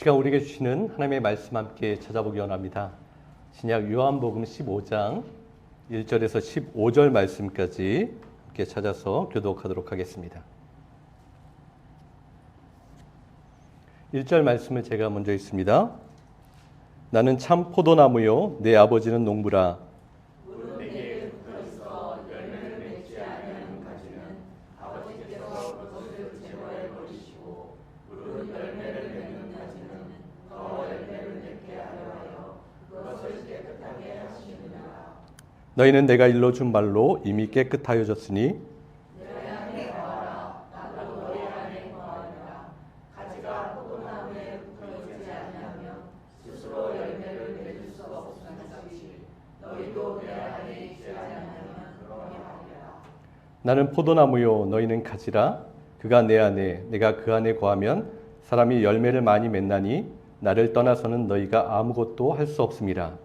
시간 우리에게 주시는 하나님의 말씀 함께 찾아보기 원합니다. 신약 요한복음 15장 1절에서 15절 말씀까지 함께 찾아서 교독하도록 하겠습니다. 1절 말씀을 제가 먼저 읽습니다. 나는 참 포도나무요 내 아버지는 농부라. 너희는 내가 일러준 말로 이미 깨끗하여졌으니 나는 포도나무요 너희는 가지라. 그가 내 안에 내가 그 안에 거하면 사람이 열매를 많이 맺나니 나를 떠나서는 너희가 아무것도 할 수 없음이라.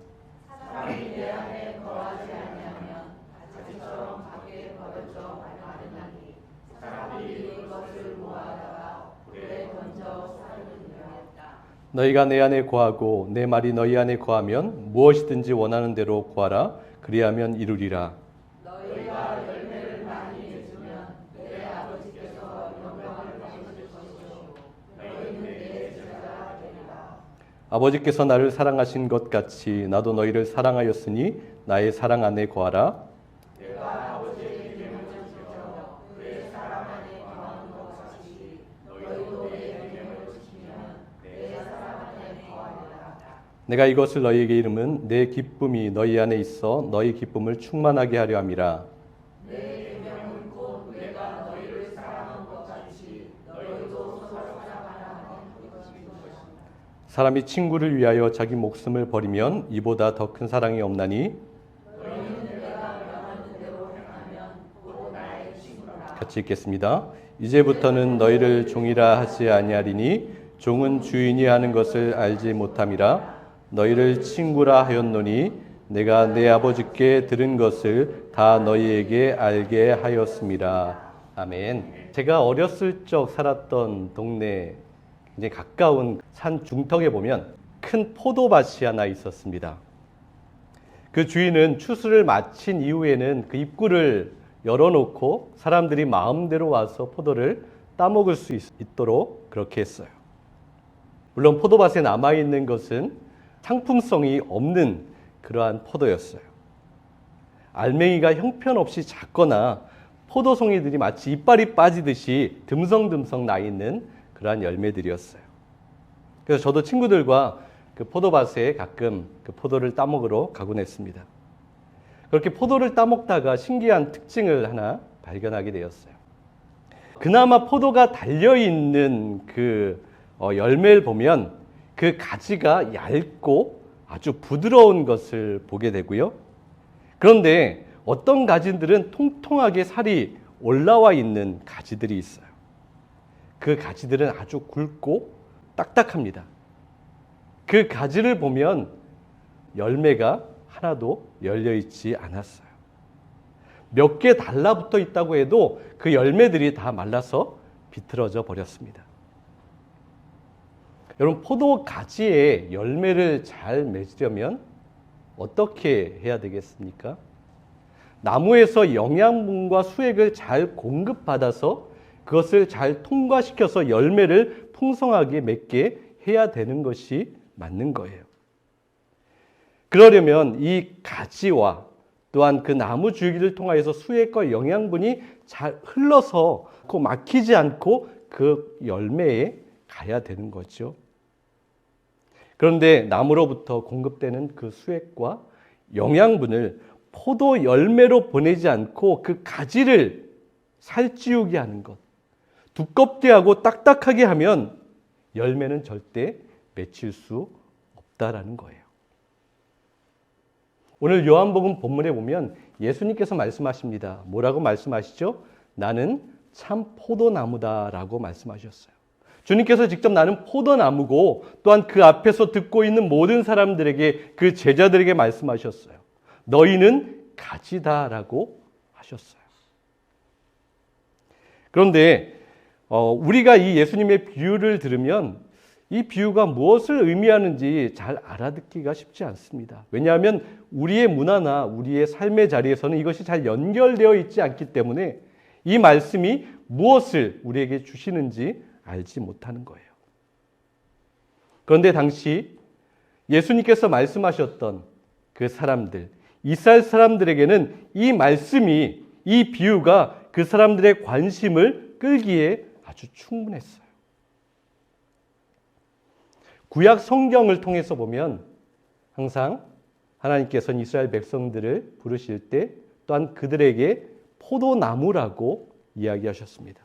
너희가 내 안에 거하고 내 말이 너희 안에 거하면 무엇이든지 원하는 대로 구하라. 그리하면 이루리라. 너희가 열매를 많이 맺으면 내 아버지께서 영광을 받으실 것이요 너희는 내 제자가 되리라. 아버지께서 나를 사랑하신 것 같이 나도 너희를 사랑하였으니 나의 사랑 안에 거하라. 내가 이것을 너희에게 이름은 내 기쁨이 너희 안에 있어 너희 기쁨을 충만하게 하려 함이라. 내 계명은 곧 내가 너희를 사랑한 것 같이 너희도 서로 사랑하라 하는 것입니다. 사람이 친구를 위하여 자기 목숨을 버리면 이보다 더 큰 사랑이 없나니. 너희는 내가 명하는 대로 행하면 곧 나의 친구라. 같이 읽겠습니다. 이제부터는 너희를 종이라 하지 아니하리니 종은 주인이 하는 것을 알지 못함이라. 너희를 친구라 하였노니 내가 내 아버지께 들은 것을 다 너희에게 알게 하였습니다. 아멘. 제가 어렸을 적 살았던 동네 굉장히 가까운 산 중턱에 보면 큰 포도밭이 하나 있었습니다. 그 주인은 추수를 마친 이후에는 그 입구를 열어놓고 사람들이 마음대로 와서 포도를 따먹을 수 있도록 그렇게 했어요. 물론 포도밭에 남아있는 것은 상품성이 없는 그러한 포도였어요. 알맹이가 형편없이 작거나 포도송이들이 마치 이빨이 빠지듯이 듬성듬성 나 있는 그러한 열매들이었어요. 그래서 저도 친구들과 그 포도밭에 가끔 그 포도를 따먹으러 가곤 했습니다. 그렇게 포도를 따먹다가 신기한 특징을 하나 발견하게 되었어요. 그나마 포도가 달려있는 그 열매를 보면 그 가지가 얇고 아주 부드러운 것을 보게 되고요. 그런데 어떤 가지들은 통통하게 살이 올라와 있는 가지들이 있어요. 그 가지들은 아주 굵고 딱딱합니다. 그 가지를 보면 열매가 하나도 열려있지 않았어요. 몇 개 달라붙어 있다고 해도 그 열매들이 다 말라서 비틀어져 버렸습니다. 여러분, 포도 가지에 열매를 잘 맺으려면 어떻게 해야 되겠습니까? 나무에서 영양분과 수액을 잘 공급받아서 그것을 잘 통과시켜서 열매를 풍성하게 맺게 해야 되는 것이 맞는 거예요. 그러려면 이 가지와 또한 그 나무 줄기를 통하여서 수액과 영양분이 잘 흘러서 막히지 않고 그 열매에 가야 되는 거죠. 그런데 나무로부터 공급되는 그 수액과 영양분을 포도 열매로 보내지 않고 그 가지를 살찌우게 하는 것, 두껍게 하고 딱딱하게 하면 열매는 절대 맺힐 수 없다라는 거예요. 오늘 요한복음 본문에 보면 예수님께서 말씀하십니다. 뭐라고 말씀하시죠? 나는 참 포도나무다라고 말씀하셨어요. 주님께서 직접 나는 포도나무고 또한 그 앞에서 듣고 있는 모든 사람들에게 그 제자들에게 말씀하셨어요. 너희는 가지다라고 하셨어요. 그런데 우리가 이 예수님의 비유를 들으면 이 비유가 무엇을 의미하는지 잘 알아듣기가 쉽지 않습니다. 왜냐하면 우리의 문화나 우리의 삶의 자리에서는 이것이 잘 연결되어 있지 않기 때문에 이 말씀이 무엇을 우리에게 주시는지 알지 못하는 거예요. 그런데 당시 예수님께서 말씀하셨던 그 사람들, 이스라엘 사람들에게는 이 말씀이, 이 비유가 그 사람들의 관심을 끌기에 아주 충분했어요. 구약 성경을 통해서 보면 항상 하나님께서는 이스라엘 백성들을 부르실 때 또한 그들에게 포도나무라고 이야기하셨습니다.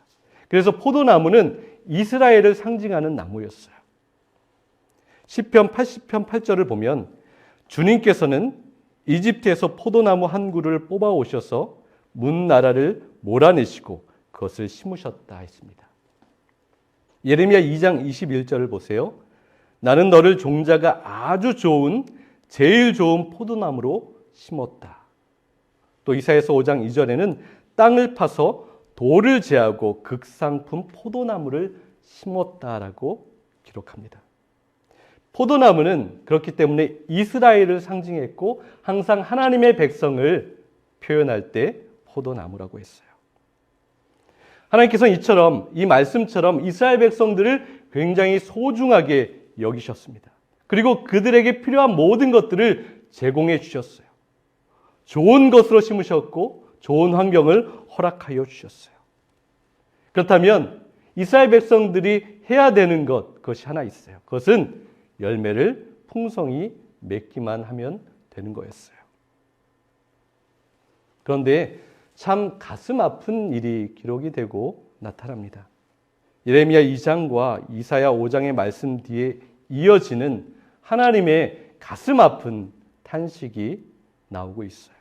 그래서 포도나무는 이스라엘을 상징하는 나무였어요. 시편 80편 8절을 보면 주님께서는 이집트에서 포도나무 한 그루를 뽑아 오셔서 문 나라를 몰아내시고 그것을 심으셨다 했습니다. 예레미야 2장 21절을 보세요. 나는 너를 종자가 아주 좋은 제일 좋은 포도나무로 심었다. 또 이사야서 5장 2절에는 땅을 파서 돌을 제하고 극상품 포도나무를 심었다라고 기록합니다. 포도나무는 그렇기 때문에 이스라엘을 상징했고 항상 하나님의 백성을 표현할 때 포도나무라고 했어요. 하나님께서는 이처럼 이 말씀처럼 이스라엘 백성들을 굉장히 소중하게 여기셨습니다. 그리고 그들에게 필요한 모든 것들을 제공해 주셨어요. 좋은 것으로 심으셨고 좋은 환경을 허락하여 주셨어요. 그렇다면 이스라엘 백성들이 해야 되는 그것이 하나 있어요. 그것은 열매를 풍성히 맺기만 하면 되는 거였어요. 그런데 참 가슴 아픈 일이 기록이 되고 나타납니다. 예레미야 2장과 이사야 5장의 말씀 뒤에 이어지는 하나님의 가슴 아픈 탄식이 나오고 있어요.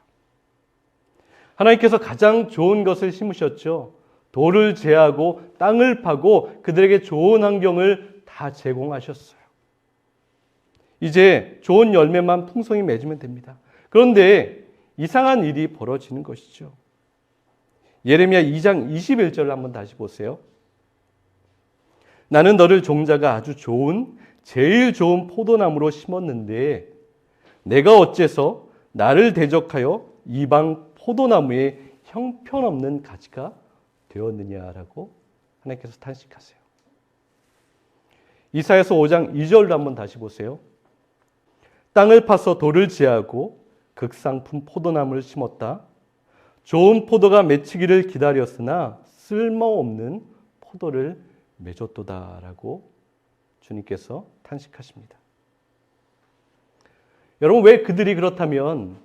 하나님께서 가장 좋은 것을 심으셨죠. 돌을 제하고 땅을 파고 그들에게 좋은 환경을 다 제공하셨어요. 이제 좋은 열매만 풍성히 맺으면 됩니다. 그런데 이상한 일이 벌어지는 것이죠. 예레미야 2장 21절을 한번 다시 보세요. 나는 너를 종자가 아주 좋은 제일 좋은 포도나무로 심었는데 내가 어째서 나를 대적하여 이방 포도나무에 형편없는 가지가 되었느냐라고 하나님께서 탄식하세요. 이사야서 5장 2절도 한번 다시 보세요. 땅을 파서 돌을 제하고 극상품 포도나무를 심었다. 좋은 포도가 맺히기를 기다렸으나 쓸모없는 포도를 맺었도다라고 주님께서 탄식하십니다. 여러분, 왜 그들이 그렇다면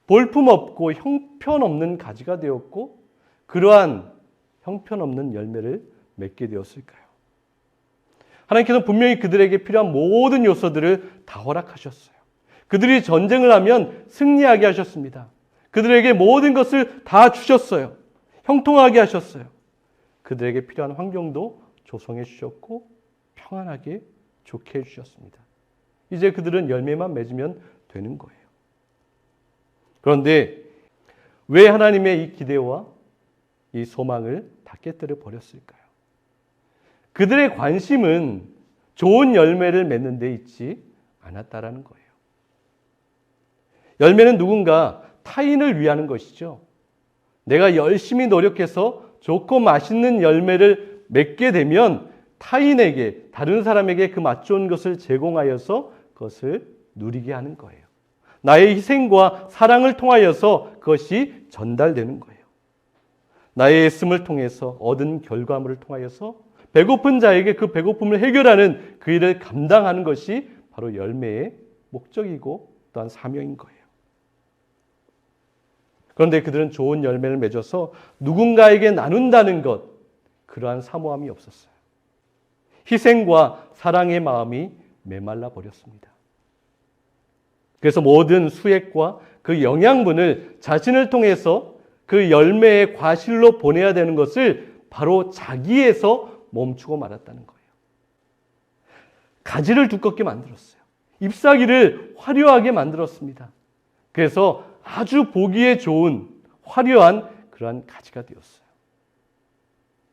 볼품없고 형편없는 가지가 되었고 그러한 형편없는 열매를 맺게 되었을까요? 하나님께서는 분명히 그들에게 필요한 모든 요소들을 다 허락하셨어요. 그들이 전쟁을 하면 승리하게 하셨습니다. 그들에게 모든 것을 다 주셨어요. 형통하게 하셨어요. 그들에게 필요한 환경도 조성해 주셨고 평안하게 좋게 해주셨습니다. 이제 그들은 열매만 맺으면 되는 거예요. 그런데 왜 하나님의 이 기대와 이 소망을 다 깨뜨려 버렸을까요? 그들의 관심은 좋은 열매를 맺는 데 있지 않았다라는 거예요. 열매는 누군가 타인을 위하는 것이죠. 내가 열심히 노력해서 좋고 맛있는 열매를 맺게 되면 타인에게, 다른 사람에게 그 맛 좋은 것을 제공하여서 그것을 누리게 하는 거예요. 나의 희생과 사랑을 통하여서 그것이 전달되는 거예요. 나의 애씀을 통해서 얻은 결과물을 통하여서 배고픈 자에게 그 배고픔을 해결하는 그 일을 감당하는 것이 바로 열매의 목적이고 또한 사명인 거예요. 그런데 그들은 좋은 열매를 맺어서 누군가에게 나눈다는 것, 그러한 사모함이 없었어요. 희생과 사랑의 마음이 메말라 버렸습니다. 그래서 모든 수액과 그 영양분을 자신을 통해서 그 열매의 과실로 보내야 되는 것을 바로 자기에서 멈추고 말았다는 거예요. 가지를 두껍게 만들었어요. 잎사귀를 화려하게 만들었습니다. 그래서 아주 보기에 좋은 화려한 그러한 가지가 되었어요.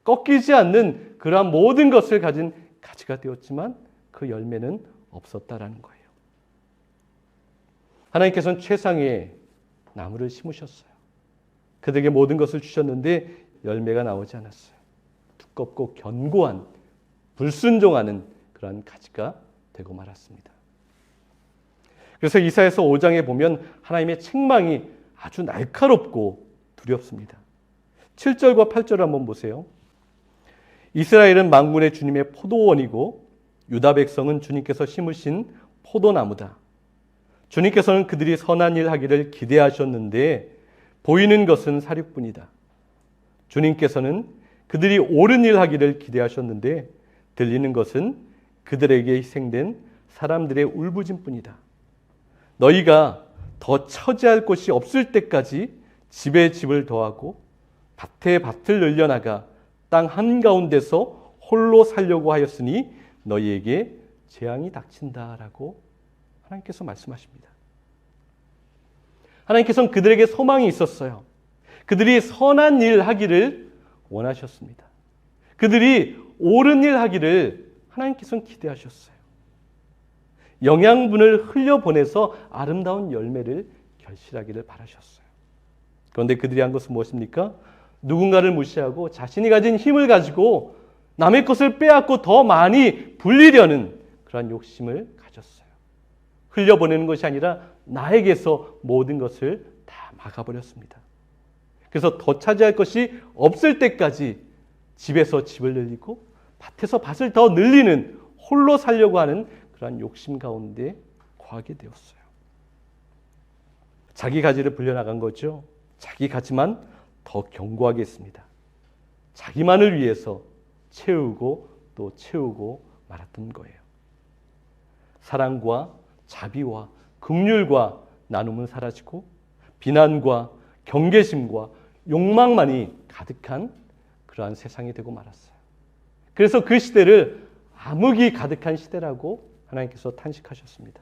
꺾이지 않는 그러한 모든 것을 가진 가지가 되었지만 그 열매는 없었다라는 거예요. 하나님께서는 최상의 나무를 심으셨어요. 그들에게 모든 것을 주셨는데 열매가 나오지 않았어요. 두껍고 견고한 불순종하는 그러한 가지가 되고 말았습니다. 그래서 이사야서 5장에 보면 하나님의 책망이 아주 날카롭고 두렵습니다. 7절과 8절을 한번 보세요. 이스라엘은 만군의 주님의 포도원이고 유다 백성은 주님께서 심으신 포도나무다. 주님께서는 그들이 선한 일 하기를 기대하셨는데 보이는 것은 사륙뿐이다. 주님께서는 그들이 옳은 일 하기를 기대하셨는데 들리는 것은 그들에게 희생된 사람들의 울부짖뿐이다. 너희가 더 처지할 곳이 없을 때까지 집에 집을 더하고 밭에 밭을 늘려나가 땅 한가운데서 홀로 살려고 하였으니 너희에게 재앙이 닥친다라고 하나님께서 말씀하십니다. 하나님께서는 그들에게 소망이 있었어요. 그들이 선한 일 하기를 원하셨습니다. 그들이 옳은 일 하기를 하나님께서는 기대하셨어요. 영양분을 흘려보내서 아름다운 열매를 결실하기를 바라셨어요. 그런데 그들이 한 것은 무엇입니까? 누군가를 무시하고 자신이 가진 힘을 가지고 남의 것을 빼앗고 더 많이 불리려는 그러한 욕심을 가졌어요. 흘려보내는 것이 아니라 나에게서 모든 것을 다 막아버렸습니다. 그래서 더 차지할 것이 없을 때까지 집에서 집을 늘리고 밭에서 밭을 더 늘리는 홀로 살려고 하는 그러한 욕심 가운데 거하게 되었어요. 자기 가지를 불려나간 거죠. 자기 가지만 더 견고하게 했습니다. 자기만을 위해서 채우고 또 채우고 말았던 거예요. 사랑과 자비와 긍휼과 나눔은 사라지고 비난과 경계심과 욕망만이 가득한 그러한 세상이 되고 말았어요. 그래서 그 시대를 암흑이 가득한 시대라고 하나님께서 탄식하셨습니다.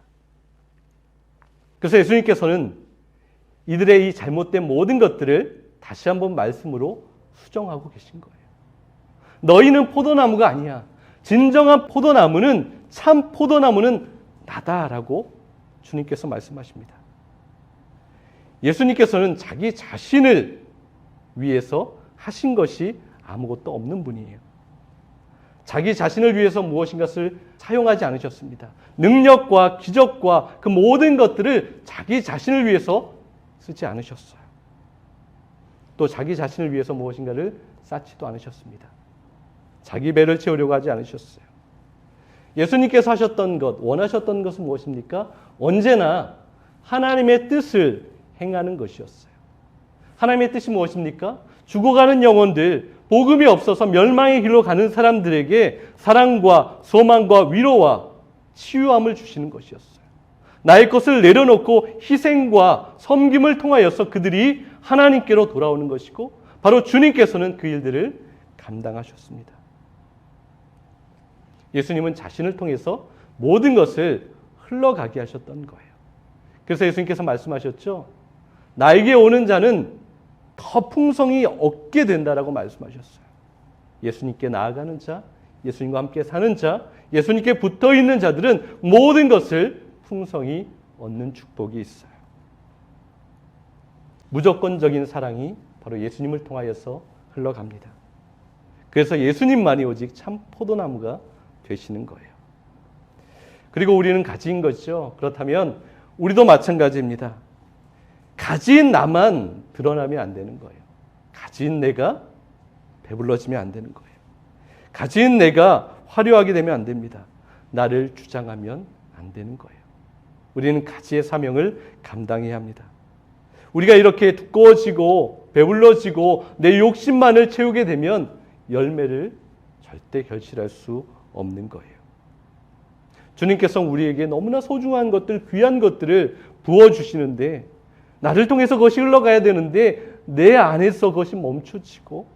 그래서 예수님께서는 이들의 이 잘못된 모든 것들을 다시 한번 말씀으로 수정하고 계신 거예요. 너희는 포도나무가 아니야. 진정한 포도나무는, 참 포도나무는 나다라고 주님께서 말씀하십니다. 예수님께서는 자기 자신을 위해서 하신 것이 아무것도 없는 분이에요. 자기 자신을 위해서 무엇인가를 사용하지 않으셨습니다. 능력과 기적과 그 모든 것들을 자기 자신을 위해서 쓰지 않으셨어요. 또 자기 자신을 위해서 무엇인가를 쌓지도 않으셨습니다. 자기 배를 채우려고 하지 않으셨어요. 예수님께서 하셨던 것, 원하셨던 것은 무엇입니까? 언제나 하나님의 뜻을 행하는 것이었어요. 하나님의 뜻이 무엇입니까? 죽어가는 영혼들, 복음이 없어서 멸망의 길로 가는 사람들에게 사랑과 소망과 위로와 치유함을 주시는 것이었어요. 나의 것을 내려놓고 희생과 섬김을 통하여서 그들이 하나님께로 돌아오는 것이고 바로 주님께서는 그 일들을 감당하셨습니다. 예수님은 자신을 통해서 모든 것을 흘러가게 하셨던 거예요. 그래서 예수님께서 말씀하셨죠. 나에게 오는 자는 더 풍성히 얻게 된다라고 말씀하셨어요. 예수님께 나아가는 자, 예수님과 함께 사는 자, 예수님께 붙어있는 자들은 모든 것을 풍성히 얻는 축복이 있어요. 무조건적인 사랑이 바로 예수님을 통하여서 흘러갑니다. 그래서 예수님만이 오직 참 포도나무가 되시는 거예요. 그리고 우리는 가지인 것이죠. 그렇다면 우리도 마찬가지입니다. 가진 나만 드러나면 안 되는 거예요. 가진 내가 배불러지면 안 되는 거예요. 가진 내가 화려하게 되면 안 됩니다. 나를 주장하면 안 되는 거예요. 우리는 가지의 사명을 감당해야 합니다. 우리가 이렇게 두꺼워지고 배불러지고 내 욕심만을 채우게 되면 열매를 절대 결실할 수 없는 거예요. 주님께서 우리에게 너무나 소중한 것들, 귀한 것들을 부어주시는데 나를 통해서 그것이 흘러가야 되는데 내 안에서 그것이 멈춰지고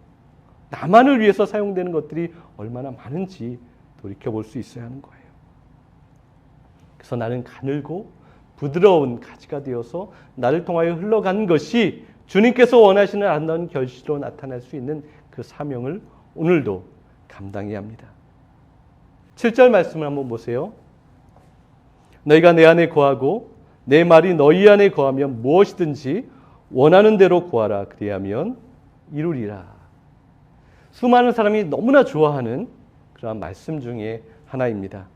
나만을 위해서 사용되는 것들이 얼마나 많은지 돌이켜볼 수 있어야 하는 거예요. 그래서 나는 가늘고 부드러운 가지가 되어서 나를 통하여 흘러간 것이 주님께서 원하시는 아름다운 결실로 나타날 수 있는 그 사명을 오늘도 감당해야 합니다. 7절 말씀을 한번 보세요. 너희가 내 안에 거하고 내 말이 너희 안에 거하면 무엇이든지 원하는 대로 구하라. 그리하면 이루리라. 수많은 사람이 너무나 좋아하는 그러한 말씀 중에 하나입니다.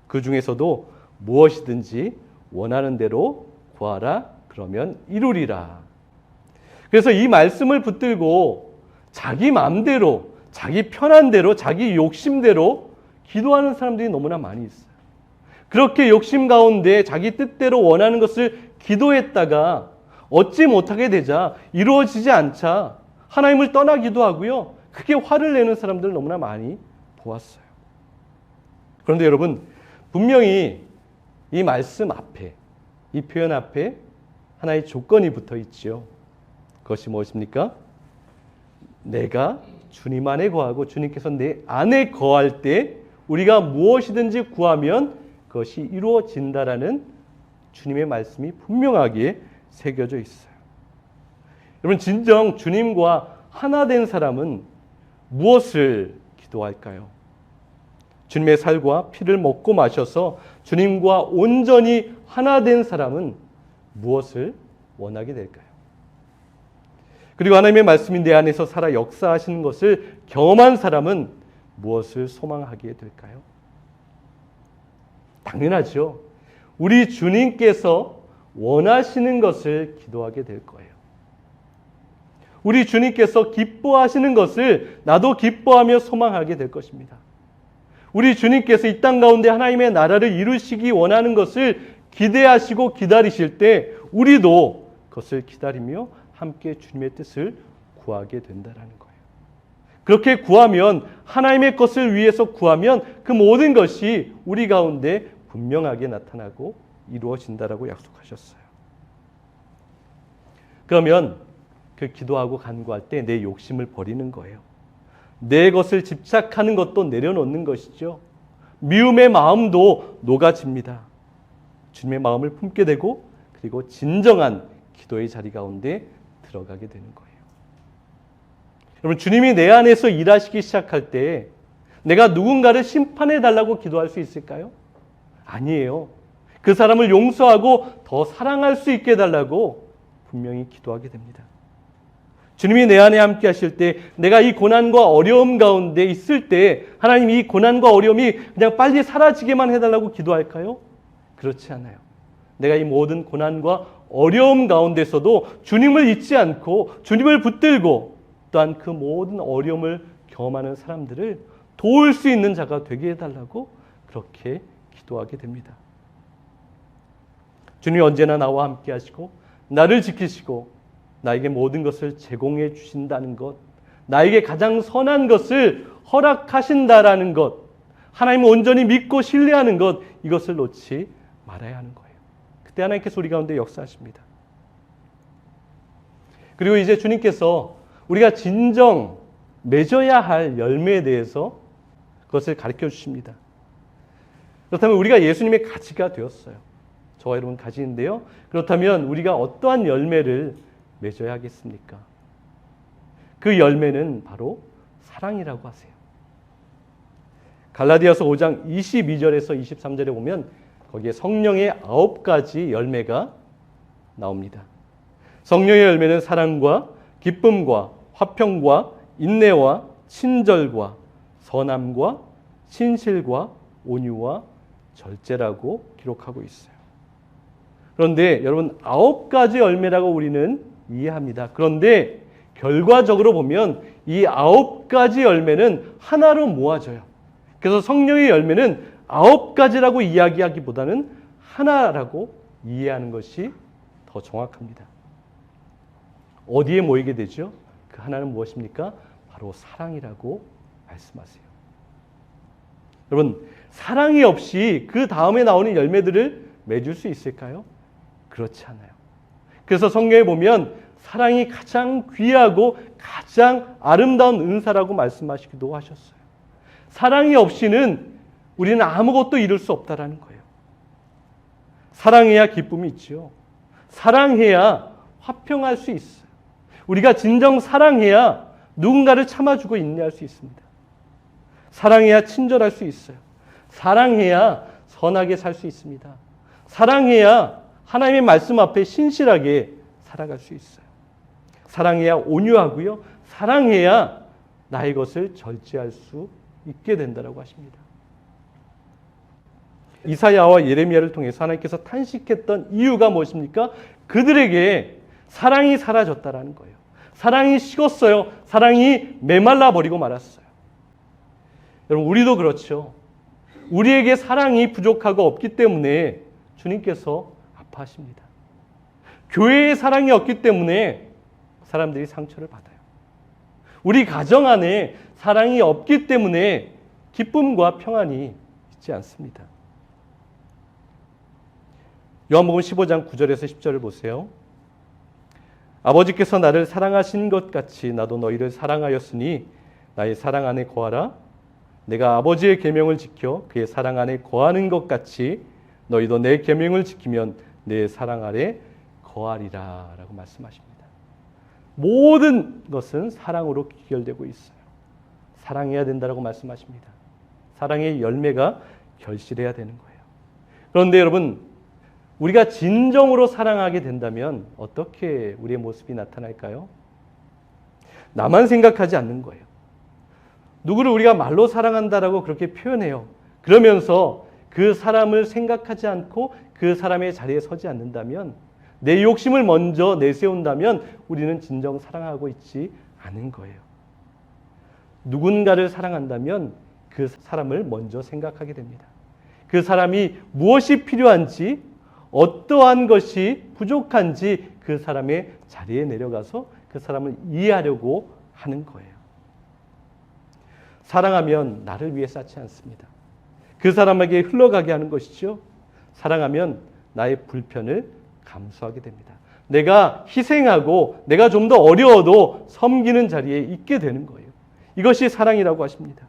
그 중에서도 무엇이든지 원하는 대로 구하라. 그러면 이루리라. 그래서 이 말씀을 붙들고 자기 마음대로, 자기 편한 대로, 자기 욕심대로 기도하는 사람들이 너무나 많이 있어요. 그렇게 욕심 가운데 자기 뜻대로 원하는 것을 기도했다가 얻지 못하게 되자, 이루어지지 않자 하나님을 떠나기도 하고요. 크게 화를 내는 사람들을 너무나 많이 보았어요. 그런데 여러분, 분명히 이 말씀 앞에, 이 표현 앞에 하나의 조건이 붙어 있지요. 그것이 무엇입니까? 내가 주님 안에 거하고 주님께서 내 안에 거할 때 우리가 무엇이든지 구하면 그것이 이루어진다라는 주님의 말씀이 분명하게 새겨져 있어요. 여러분, 진정 주님과 하나 된 사람은 무엇을 기도할까요? 주님의 살과 피를 먹고 마셔서 주님과 온전히 하나 된 사람은 무엇을 원하게 될까요? 그리고 하나님의 말씀이 내 안에서 살아 역사하시는 것을 경험한 사람은 무엇을 소망하게 될까요? 당연하죠. 우리 주님께서 원하시는 것을 기도하게 될 거예요. 우리 주님께서 기뻐하시는 것을 나도 기뻐하며 소망하게 될 것입니다. 우리 주님께서 이 땅 가운데 하나님의 나라를 이루시기 원하는 것을 기대하시고 기다리실 때 우리도 그것을 기다리며 함께 주님의 뜻을 구하게 된다는 거예요. 그렇게 구하면, 하나님의 것을 위해서 구하면 그 모든 것이 우리 가운데 분명하게 나타나고 이루어진다라고 약속하셨어요. 그러면 그 기도하고 간구할 때 내 욕심을 버리는 거예요. 내 것을 집착하는 것도 내려놓는 것이죠. 미움의 마음도 녹아집니다. 주님의 마음을 품게 되고 그리고 진정한 기도의 자리 가운데 들어가게 되는 거예요. 여러분, 주님이 내 안에서 일하시기 시작할 때 내가 누군가를 심판해 달라고 기도할 수 있을까요? 아니에요. 그 사람을 용서하고 더 사랑할 수 있게 해달라고 분명히 기도하게 됩니다. 주님이 내 안에 함께 하실 때, 내가 이 고난과 어려움 가운데 있을 때 하나님 이 고난과 어려움이 그냥 빨리 사라지게만 해달라고 기도할까요? 그렇지 않아요. 내가 이 모든 고난과 어려움 가운데서도 주님을 잊지 않고 주님을 붙들고 또한 그 모든 어려움을 경험하는 사람들을 도울 수 있는 자가 되게 해달라고 그렇게 기도하게 됩니다. 주님이 언제나 나와 함께 하시고 나를 지키시고 나에게 모든 것을 제공해 주신다는 것, 나에게 가장 선한 것을 허락하신다라는 것, 하나님을 온전히 믿고 신뢰하는 것, 이것을 놓지 말아야 하는 거예요. 그때 하나님께서 우리 가운데 역사하십니다. 그리고 이제 주님께서 우리가 진정 맺어야 할 열매에 대해서 그것을 가르쳐 주십니다. 그렇다면 우리가 예수님의 가지가 되었어요. 저와 여러분 가지인데요. 그렇다면 우리가 어떠한 열매를 맺어야 하겠습니까? 그 열매는 바로 사랑이라고 하세요. 갈라디아서 5장 22절에서 23절에 보면 거기에 성령의 9가지 열매가 나옵니다. 성령의 열매는 사랑과 기쁨과 화평과 인내와 친절과 선함과 신실과 온유와 절제라고 기록하고 있어요. 그런데 여러분 9가지 열매라고 우리는 이해합니다. 그런데 결과적으로 보면 이 9가지 열매는 하나로 모아져요. 그래서 성령의 열매는 9가지라고 이야기하기보다는 하나라고 이해하는 것이 더 정확합니다. 어디에 모이게 되죠? 그 하나는 무엇입니까? 바로 사랑이라고 말씀하세요. 여러분, 사랑이 없이 그 다음에 나오는 열매들을 맺을 수 있을까요? 그렇지 않아요. 그래서 성경에 보면 사랑이 가장 귀하고 가장 아름다운 은사라고 말씀하시기도 하셨어요. 사랑이 없이는 우리는 아무것도 이룰 수 없다라는 거예요. 사랑해야 기쁨이 있죠. 사랑해야 화평할 수 있어요. 우리가 진정 사랑해야 누군가를 참아주고 인내할 수 있습니다. 사랑해야 친절할 수 있어요. 사랑해야 선하게 살 수 있습니다. 사랑해야 하나님의 말씀 앞에 신실하게 살아갈 수 있어요. 사랑해야 온유하고요. 사랑해야 나의 것을 절제할 수 있게 된다고 하십니다. 이사야와 예레미야를 통해서 하나님께서 탄식했던 이유가 무엇입니까? 그들에게 사랑이 사라졌다라는 거예요. 사랑이 식었어요. 사랑이 메말라 버리고 말았어요. 여러분, 우리도 그렇죠. 우리에게 사랑이 부족하고 없기 때문에 주님께서 아파하십니다. 교회의 사랑이 없기 때문에 사람들이 상처를 받아요. 우리 가정 안에 사랑이 없기 때문에 기쁨과 평안이 있지 않습니다. 요한복음 15장 9절에서 10절을 보세요. 아버지께서 나를 사랑하신 것 같이 나도 너희를 사랑하였으니 나의 사랑 안에 거하라. 내가 아버지의 계명을 지켜 그의 사랑 안에 거하는 것 같이 너희도 내 계명을 지키면 내 사랑 아래 거하리라 라고 말씀하십니다. 모든 것은 사랑으로 귀결되고 있어요. 사랑해야 된다고 말씀하십니다. 사랑의 열매가 결실해야 되는 거예요. 그런데 여러분, 우리가 진정으로 사랑하게 된다면 어떻게 우리의 모습이 나타날까요? 나만 생각하지 않는 거예요. 누구를 우리가 말로 사랑한다라고 그렇게 표현해요. 그러면서 그 사람을 생각하지 않고 그 사람의 자리에 서지 않는다면, 내 욕심을 먼저 내세운다면 우리는 진정 사랑하고 있지 않은 거예요. 누군가를 사랑한다면 그 사람을 먼저 생각하게 됩니다. 그 사람이 무엇이 필요한지, 어떠한 것이 부족한지 그 사람의 자리에 내려가서 그 사람을 이해하려고 하는 거예요. 사랑하면 나를 위해 쌓지 않습니다. 그 사람에게 흘러가게 하는 것이죠. 사랑하면 나의 불편을 감수하게 됩니다. 내가 희생하고 내가 좀 더 어려워도 섬기는 자리에 있게 되는 거예요. 이것이 사랑이라고 하십니다.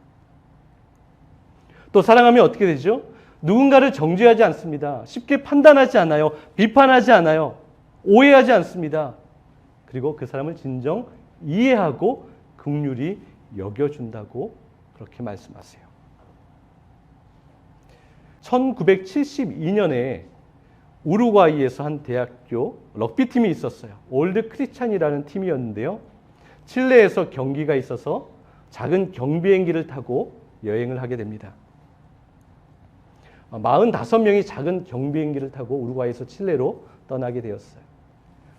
또 사랑하면 어떻게 되죠? 누군가를 정죄하지 않습니다. 쉽게 판단하지 않아요. 비판하지 않아요. 오해하지 않습니다. 그리고 그 사람을 진정 이해하고 긍휼히 여겨준다고 그렇게 말씀하세요. 1972년에 우루과이에서 한 대학교 럭비팀이 있었어요. 올드 크리스찬이라는 팀이었는데요. 칠레에서 경기가 있어서 작은 경비행기를 타고 여행을 하게 됩니다. 45명이 작은 경비행기를 타고 우루과이에서 칠레로 떠나게 되었어요.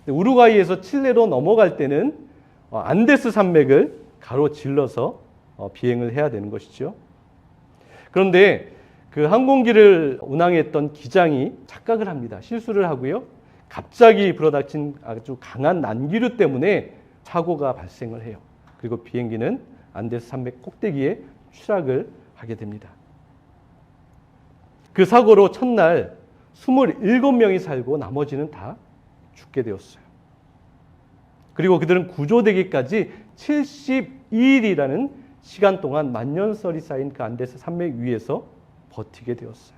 우루과이에서 칠레로 넘어갈 때는 안데스 산맥을 가로질러서 비행을 해야 되는 것이죠. 그런데 그 항공기를 운항했던 기장이 착각을 합니다. 실수를 하고요. 갑자기 불어닥친 아주 강한 난기류 때문에 사고가 발생을 해요. 그리고 비행기는 안데스 산맥 꼭대기에 추락을 하게 됩니다. 그 사고로 첫날 27명이 살고 나머지는 다 죽게 되었어요. 그리고 그들은 구조되기까지 72일이라는 시간 동안 만년설이 쌓인 그 안데스 산맥 위에서 버티게 되었어요.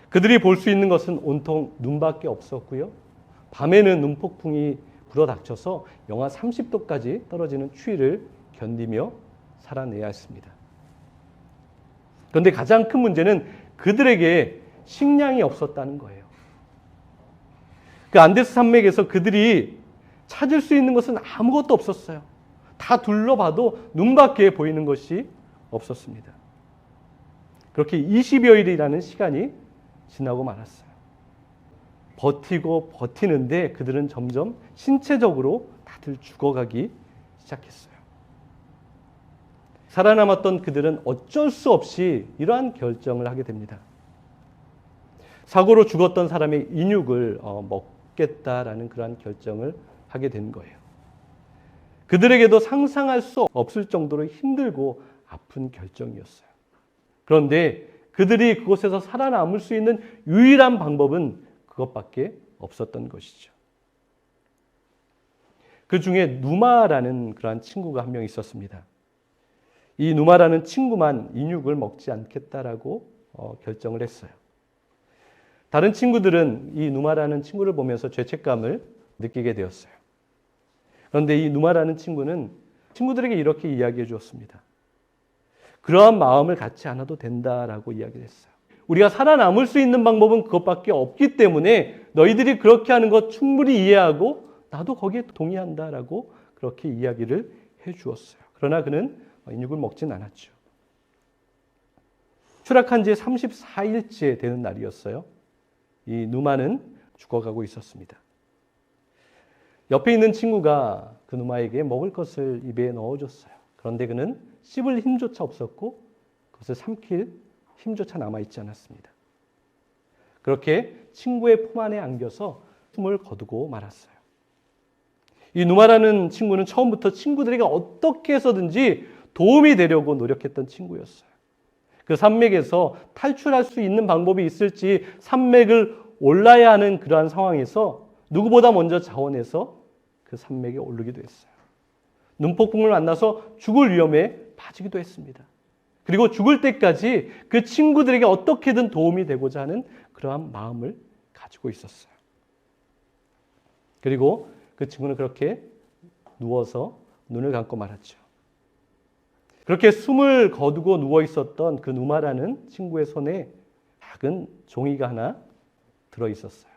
그들이 볼 수 있는 것은 온통 눈밖에 없었고요. 밤에는 눈폭풍이 불어닥쳐서 영하 30도까지 떨어지는 추위를 견디며 살아내야 했습니다. 그런데 가장 큰 문제는 그들에게 식량이 없었다는 거예요. 그 안데스 산맥에서 그들이 찾을 수 있는 것은 아무것도 없었어요. 다 둘러봐도 눈밖에 보이는 것이 없었습니다. 그렇게 20여일이라는 시간이 지나고 말았어요. 버티고 버티는데 그들은 점점 신체적으로 다들 죽어가기 시작했어요. 살아남았던 그들은 어쩔 수 없이 이러한 결정을 하게 됩니다. 사고로 죽었던 사람의 인육을 먹겠다라는 그러한 결정을 하게 된 거예요. 그들에게도 상상할 수 없을 정도로 힘들고 아픈 결정이었어요. 그런데 그들이 그곳에서 살아남을 수 있는 유일한 방법은 그것밖에 없었던 것이죠. 그 중에 누마라는 그러한 친구가 한 명 있었습니다. 이 누마라는 친구만 인육을 먹지 않겠다라고 결정을 했어요. 다른 친구들은 이 누마라는 친구를 보면서 죄책감을 느끼게 되었어요. 그런데 이 누마라는 친구는 친구들에게 이렇게 이야기해 주었습니다. 그러한 마음을 갖지 않아도 된다라고 이야기를 했어요. 우리가 살아남을 수 있는 방법은 그것밖에 없기 때문에 너희들이 그렇게 하는 것 충분히 이해하고 나도 거기에 동의한다라고 그렇게 이야기를 해 주었어요. 그러나 그는 인육을 먹진 않았죠. 추락한 지 34일째 되는 날이었어요. 이 누마는 죽어가고 있었습니다. 옆에 있는 친구가 그 누마에게 먹을 것을 입에 넣어줬어요. 그런데 그는 씹을 힘조차 없었고 그것을 삼킬 힘조차 남아있지 않았습니다. 그렇게 친구의 품 안에 안겨서 숨을 거두고 말았어요. 이 누마라는 친구는 처음부터 친구들에게 어떻게 해서든지 도움이 되려고 노력했던 친구였어요. 그 산맥에서 탈출할 수 있는 방법이 있을지 산맥을 올라야 하는 그러한 상황에서 누구보다 먼저 자원해서 그 산맥에 오르기도 했어요. 눈폭풍을 만나서 죽을 위험에 빠지기도 했습니다. 그리고 죽을 때까지 그 친구들에게 어떻게든 도움이 되고자 하는 그러한 마음을 가지고 있었어요. 그리고 그 친구는 그렇게 누워서 눈을 감고 말았죠. 그렇게 숨을 거두고 누워 있었던 그 누마라는 친구의 손에 작은 종이가 하나 들어 있었어요.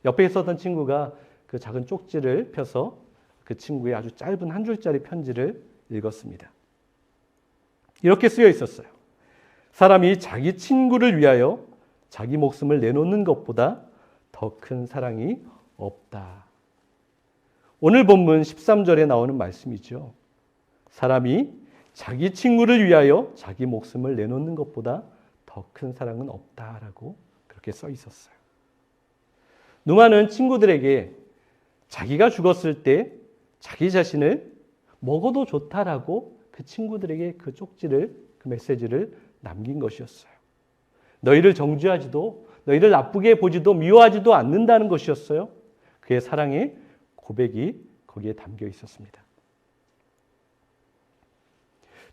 옆에 있었던 친구가 그 작은 쪽지를 펴서 그 친구의 아주 짧은 한 줄짜리 편지를 읽었습니다. 이렇게 쓰여 있었어요. 사람이 자기 친구를 위하여 자기 목숨을 내놓는 것보다 더 큰 사랑이 없다. 오늘 본문 13절에 나오는 말씀이죠. 사람이 자기 친구를 위하여 자기 목숨을 내놓는 것보다 더 큰 사랑은 없다라고 그렇게 써 있었어요. 누마는 친구들에게 자기가 죽었을 때 자기 자신을 먹어도 좋다라고 그 친구들에게 그 쪽지를, 그 메시지를 남긴 것이었어요. 너희를 정죄하지도, 너희를 나쁘게 보지도, 미워하지도 않는다는 것이었어요. 그의 사랑의 고백이 거기에 담겨 있었습니다.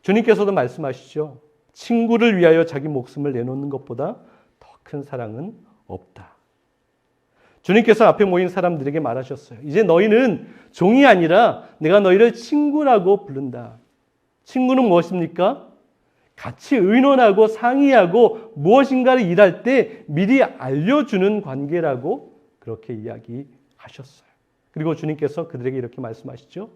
주님께서도 말씀하시죠. 친구를 위하여 자기 목숨을 내놓는 것보다 더 큰 사랑은 없다. 주님께서 앞에 모인 사람들에게 말하셨어요. 이제 너희는 종이 아니라 내가 너희를 친구라고 부른다. 친구는 무엇입니까? 같이 의논하고 상의하고 무엇인가를 일할 때 미리 알려주는 관계라고 그렇게 이야기하셨어요. 그리고 주님께서 그들에게 이렇게 말씀하시죠.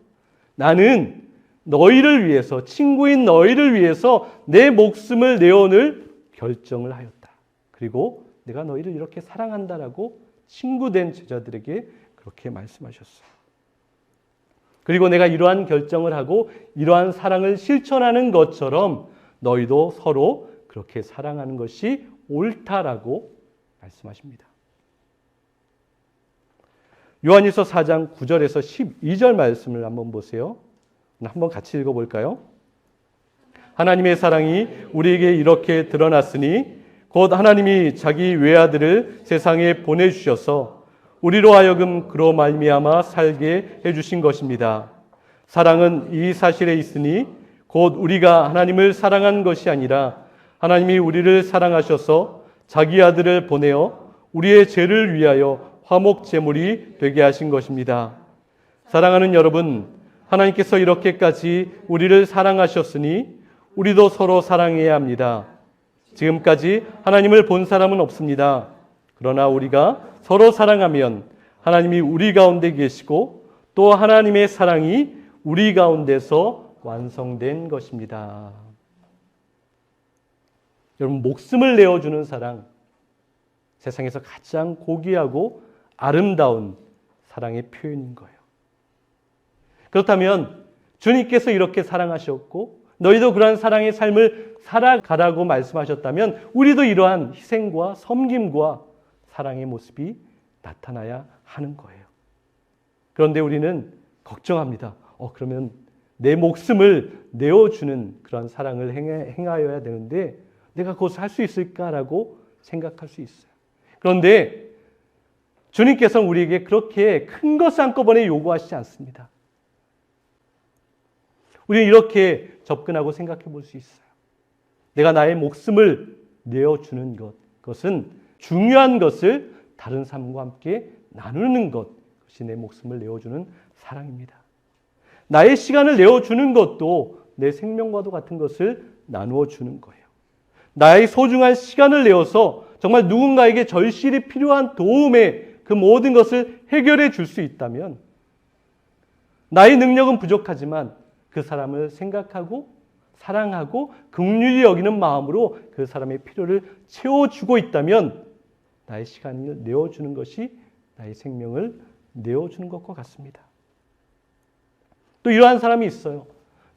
나는 너희를 위해서, 친구인 너희를 위해서 내 목숨을 내어놓을 결정을 하였다. 그리고 내가 너희를 이렇게 사랑한다라고 친구된 제자들에게 그렇게 말씀하셨어요. 그리고 내가 이러한 결정을 하고 이러한 사랑을 실천하는 것처럼 너희도 서로 그렇게 사랑하는 것이 옳다라고 말씀하십니다. 요한일서 4장 9절에서 12절 말씀을 한번 보세요. 한번 같이 읽어볼까요? 하나님의 사랑이 우리에게 이렇게 드러났으니 곧 하나님이 자기 외아들을 세상에 보내주셔서 우리로 하여금 그로 말미암아 살게 해주신 것입니다. 사랑은 이 사실에 있으니 곧 우리가 하나님을 사랑한 것이 아니라 하나님이 우리를 사랑하셔서 자기 아들을 보내어 우리의 죄를 위하여 화목 제물이 되게 하신 것입니다. 사랑하는 여러분, 하나님께서 이렇게까지 우리를 사랑하셨으니 우리도 서로 사랑해야 합니다. 지금까지 하나님을 본 사람은 없습니다. 그러나 우리가 서로 사랑하면 하나님이 우리 가운데 계시고 또 하나님의 사랑이 우리 가운데서 완성된 것입니다. 여러분, 목숨을 내어주는 사랑, 세상에서 가장 고귀하고 아름다운 사랑의 표현인 거예요. 그렇다면 주님께서 이렇게 사랑하셨고 너희도 그러한 사랑의 삶을 살아가라고 말씀하셨다면 우리도 이러한 희생과 섬김과 사랑의 모습이 나타나야 하는 거예요. 그런데 우리는 걱정합니다. 그러면 내 목숨을 내어주는 그런 사랑을 행하여야 되는데 내가 그것을 할 수 있을까라고 생각할 수 있어요. 그런데 주님께서는 우리에게 그렇게 큰 것을 한꺼번에 요구하시지 않습니다. 우리는 이렇게 접근하고 생각해 볼 수 있어요. 내가 나의 목숨을 내어주는 것, 그것은 중요한 것을 다른 사람과 함께 나누는 것, 그것이 내 목숨을 내어주는 사랑입니다. 나의 시간을 내어주는 것도 내 생명과도 같은 것을 나누어 주는 거예요. 나의 소중한 시간을 내어서 정말 누군가에게 절실히 필요한 도움에 그 모든 것을 해결해 줄 수 있다면 나의 능력은 부족하지만 그 사람을 생각하고 사랑하고 긍휼히 여기는 마음으로 그 사람의 필요를 채워주고 있다면 나의 시간을 내어주는 것이 나의 생명을 내어주는 것과 같습니다. 또 이러한 사람이 있어요.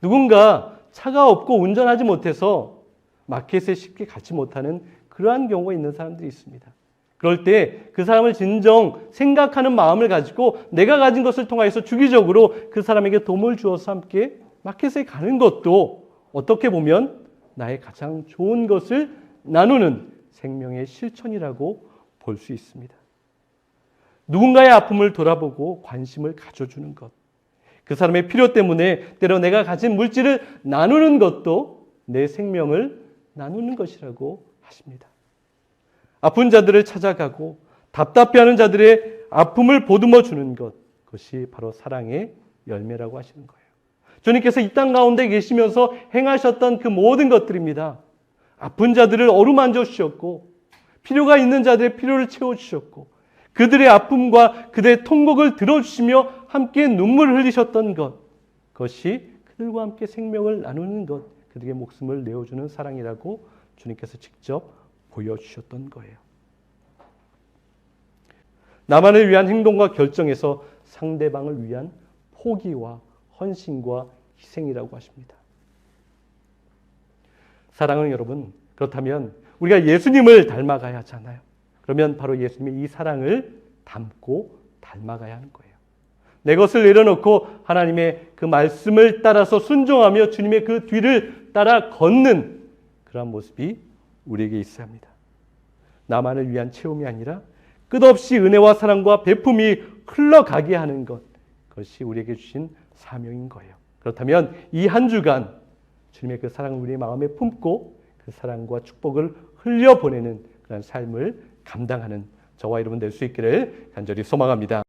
누군가 차가 없고 운전하지 못해서 마켓에 쉽게 가지 못하는 그러한 경우가 있는 사람들이 있습니다. 그럴 때 그 사람을 진정 생각하는 마음을 가지고 내가 가진 것을 통해서 주기적으로 그 사람에게 도움을 주어서 함께 마켓에 가는 것도 어떻게 보면 나의 가장 좋은 것을 나누는 생명의 실천이라고 볼 수 있습니다. 누군가의 아픔을 돌아보고 관심을 가져주는 것, 그 사람의 필요 때문에 때로 내가 가진 물질을 나누는 것도 내 생명을 나누는 것이라고 하십니다. 아픈 자들을 찾아가고 답답해하는 자들의 아픔을 보듬어 주는 것, 그것이 바로 사랑의 열매라고 하시는 거예요. 주님께서 이 땅 가운데 계시면서 행하셨던 그 모든 것들입니다. 아픈 자들을 어루만져 주셨고 필요가 있는 자들의 필요를 채워주셨고 그들의 아픔과 그들의 통곡을 들어주시며 함께 눈물을 흘리셨던 것, 그것이 그들과 함께 생명을 나누는 것, 그들에게 목숨을 내어주는 사랑이라고 주님께서 직접 보여주셨던 거예요. 나만을 위한 행동과 결정에서 상대방을 위한 포기와 헌신과 희생이라고 하십니다. 사랑은 여러분, 그렇다면 우리가 예수님을 닮아가야 하잖아요. 그러면 바로 예수님의 이 사랑을 담고 닮아가야 하는 거예요. 내 것을 내려놓고 하나님의 그 말씀을 따라서 순종하며 주님의 그 뒤를 따라 걷는 그런 모습이 우리에게 있어야 합니다. 나만을 위한 체험이 아니라 끝없이 은혜와 사랑과 베품이 흘러가게 하는 것, 그것이 우리에게 주신 사명인 거예요. 그렇다면 이 한 주간 주님의 그 사랑을 우리의 마음에 품고 그 사랑과 축복을 흘려보내는 그런 삶을 감당하는 저와 여러분 될 수 있기를 간절히 소망합니다.